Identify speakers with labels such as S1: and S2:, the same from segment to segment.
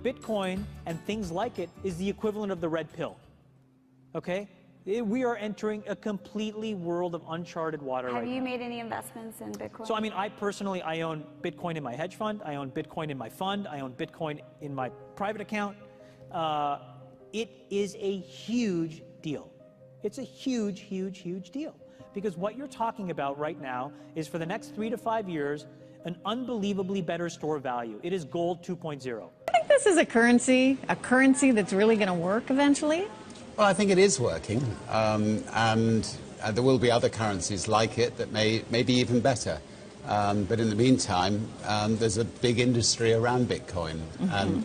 S1: Bitcoin and things like it is the equivalent of the red pill, okay? We are entering a completely world of uncharted water right now.
S2: Have you made any investments in Bitcoin?
S1: So, I mean, I personally, I own Bitcoin in my hedge fund. I own Bitcoin in my fund. I own Bitcoin in my private account. It is a huge deal. It's a huge, huge, huge deal. Because what you're talking about right now is for the next 3 to 5 years, an unbelievably better store of value. It is gold 2.0.
S3: I think this is a currency that's really going to work eventually.
S4: Well, I think it is working, and there will be other currencies like it that may be even better. But in the meantime, there's a big industry around Bitcoin, and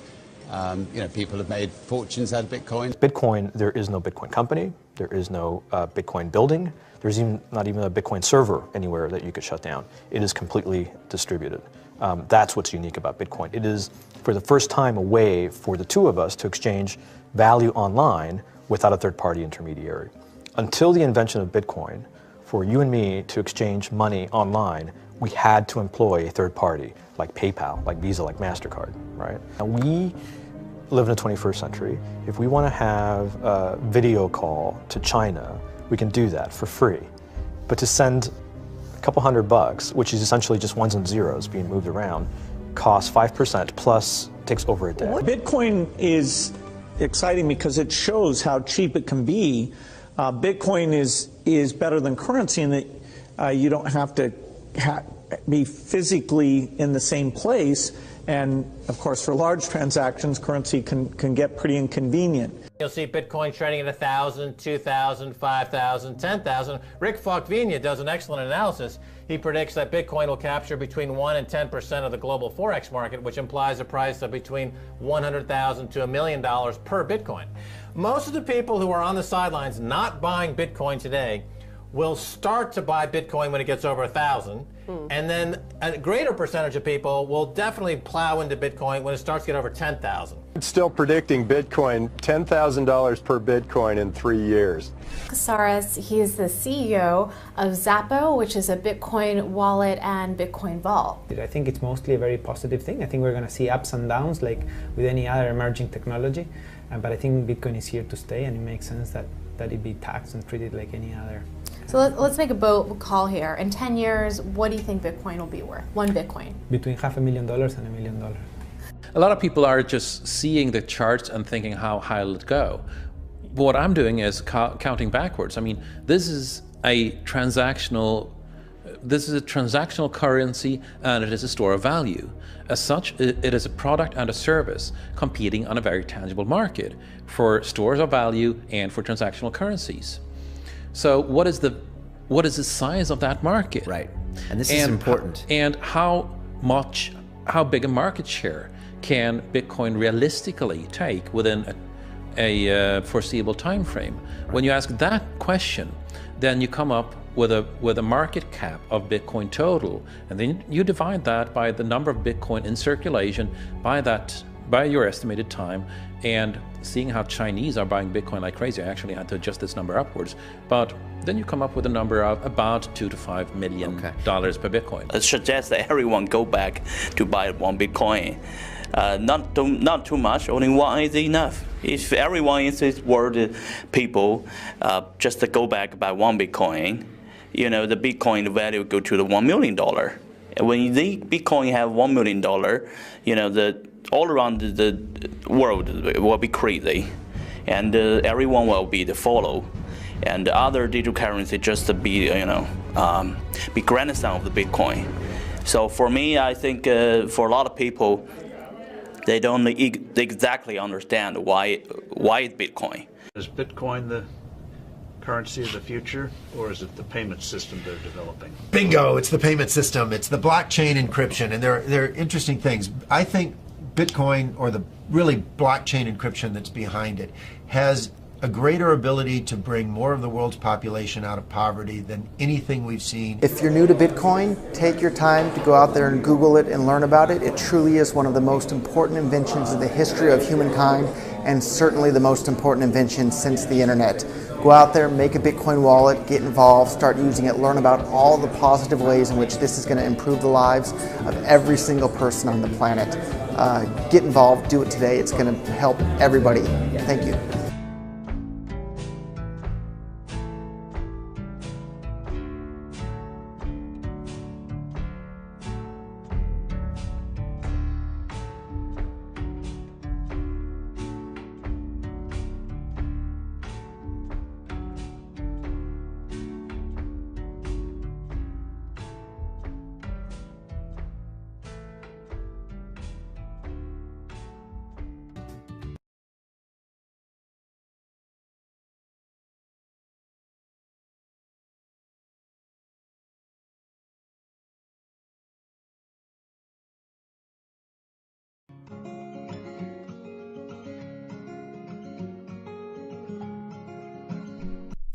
S4: you know, people have made fortunes out of Bitcoin.
S5: Bitcoin, there is no Bitcoin company, there is no Bitcoin building, there's not even a Bitcoin server anywhere that you could shut down. It is completely distributed. That's what's unique about Bitcoin. It is, for the first time, a way for the two of us to exchange value online without a third-party intermediary. Until the invention of Bitcoin, for you and me to exchange money online, we had to employ a third party, like PayPal, like Visa, like MasterCard, right? And we live in the 21st century. If we want to have a video call to China, we can do that for free. But to send a couple $100, which is essentially just ones and zeros being moved around, costs 5% plus takes over a day.
S6: Bitcoin is exciting because it shows how cheap it can be. Bitcoin is better than currency in that you don't have to be physically in the same place. And of course, for large transactions, currency can get pretty inconvenient.
S7: You'll see Bitcoin trading at 1,000, 2,000, 5,000, 10,000. Rick Falkvinia does an excellent analysis. He predicts that Bitcoin will capture between 1 and 10% of the global Forex market, which implies a price of between $100,000 to $1 million per Bitcoin. Most of the people who are on the sidelines not buying Bitcoin today will start to buy Bitcoin when it gets over 1,000, and then a greater percentage of people will definitely plow into Bitcoin when it starts to get over 10,000.
S8: It's still predicting Bitcoin, $10,000 per Bitcoin in 3 years.
S9: Casares, he is the CEO of Zappo, which is a Bitcoin wallet and Bitcoin vault.
S10: I think it's mostly a very positive thing. I think we're going to see ups and downs like with any other emerging technology, but I think Bitcoin is here to stay, and it makes sense that it be taxed and treated like any other.
S9: So let's make a bold call here. In 10 years, what do you think Bitcoin will be worth? One Bitcoin?
S10: Between $500,000 and $1 million.
S11: A lot of people are just seeing the charts and thinking, how high will it go? What I'm doing is counting backwards. I mean, this is a transactional currency, and it is a store of value. As such, it is a product and a service competing on a very tangible market for stores of value and for transactional currencies. So what is the size of that market?
S12: Right, and this is important.
S11: And how big a market share can Bitcoin realistically take within a foreseeable time frame? Right. When you ask that question, then you come up with a market cap of Bitcoin total, and then you divide that by the number of Bitcoin in circulation by your estimated time, and seeing how Chinese are buying Bitcoin like crazy. I actually had to adjust this number upwards, but then you come up with a number of about $2 to $5 million per Bitcoin.
S13: It suggests that everyone go back to buy one Bitcoin. Not too much, only one is enough. If everyone in this world, people just to go back buy one Bitcoin, you know, the Bitcoin value go to the $1 million. And when the Bitcoin have $1 million, you know, all around the world will be crazy, and everyone will be the follow, and the other digital currency just to be, you know, be grandson of the Bitcoin. So for me, I think for a lot of people, they don't exactly understand why it's Bitcoin.
S14: Is Bitcoin the currency of the future, or is it the payment system they're developing?
S15: Bingo! It's the payment system. It's the blockchain encryption, and they're interesting things. I think Bitcoin, or the really blockchain encryption that's behind it, has a greater ability to bring more of the world's population out of poverty than anything we've seen.
S16: If you're new to Bitcoin, take your time to go out there and Google it and learn about it. It truly is one of the most important inventions in the history of humankind, and certainly the most important invention since the internet. Go out there, make a Bitcoin wallet, get involved, start using it, learn about all the positive ways in which this is going to improve the lives of every single person on the planet. get involved, do it today. It's going to help everybody. Thank you.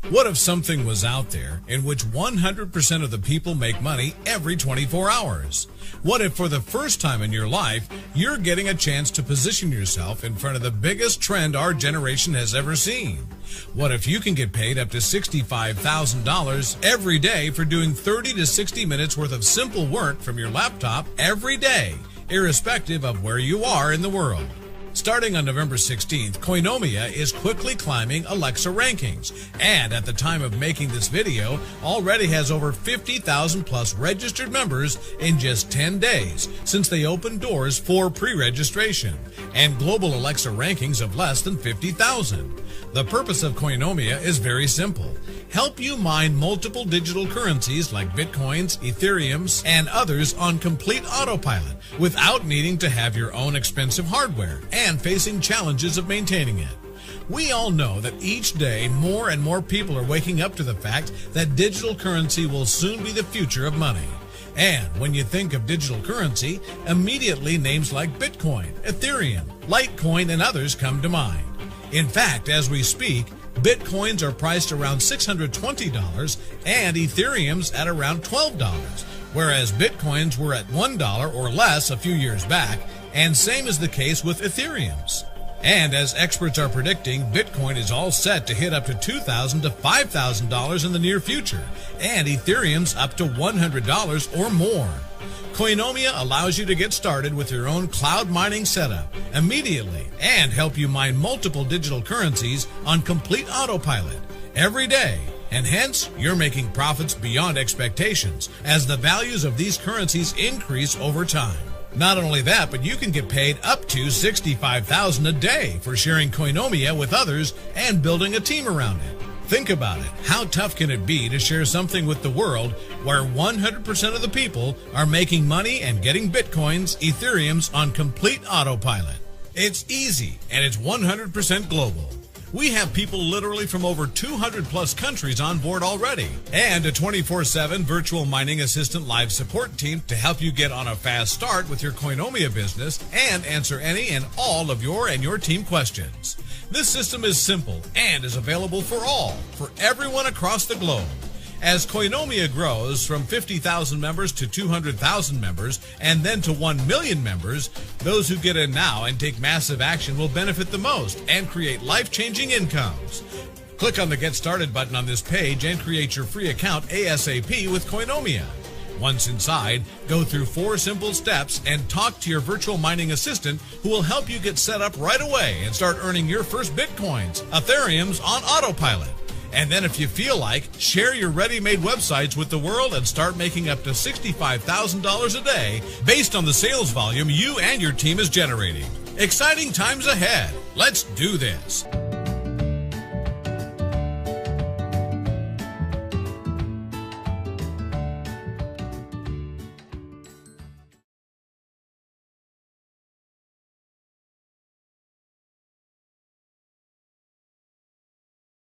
S17: What if something was out there in which 100% of the people make money every 24 hours? What if for the first time in your life, you're getting a chance to position yourself in front of the biggest trend our generation has ever seen? What if you can get paid up to $65,000 every day for doing 30 to 60 minutes worth of simple work from your laptop every day, irrespective of where you are in the world? Starting on November 16th, Koinomia is quickly climbing Alexa rankings, and at the time of making this video, already has over 50,000 plus registered members in just 10 days since they opened doors for pre-registration, and global Alexa rankings of less than 50,000. The purpose of Koinomia is very simple. Help you mine multiple digital currencies like Bitcoins, Ethereums, and others on complete autopilot without needing to have your own expensive hardware and facing challenges of maintaining it. We all know that each day more and more people are waking up to the fact that digital currency will soon be the future of money. And when you think of digital currency, immediately names like Bitcoin, Ethereum, Litecoin, and others come to mind. In fact, as we speak, Bitcoins are priced around $620 and Ethereum's at around $12, whereas Bitcoins were at $1 or less a few years back, and same is the case with Ethereum's. And as experts are predicting, Bitcoin is all set to hit up to $2,000 to $5,000 in the near future, and Ethereum's up to $100 or more. Koinomia allows you to get started with your own cloud mining setup immediately and help you mine multiple digital currencies on complete autopilot every day. And hence, you're making profits beyond expectations as the values of these currencies increase over time. Not only that, but you can get paid up to $65,000 a day for sharing Koinomia with others and building a team around it. Think about it. How tough can it be to share something with the world where 100% of the people are making money and getting Bitcoins, Ethereums on complete autopilot? It's easy, and it's 100% global. We have people literally from over 200 plus countries on board already, and a 24/7 virtual mining assistant live support team to help you get on a fast start with your Koinomia business and answer any and all of your and your team questions. This system is simple and is available for everyone across the globe. As Koinomia grows from 50,000 members to 200,000 members and then to 1 million members, those who get in now and take massive action will benefit the most and create life-changing incomes. Click on the Get Started button on this page and create your free account ASAP with Koinomia. Once inside, go through 4 simple steps and talk to your virtual mining assistant who will help you get set up right away and start earning your first Bitcoins, Ethereums on autopilot. And then if you feel like, share your ready-made websites with the world and start making up to $65,000 a day based on the sales volume you and your team is generating. Exciting times ahead. Let's do this.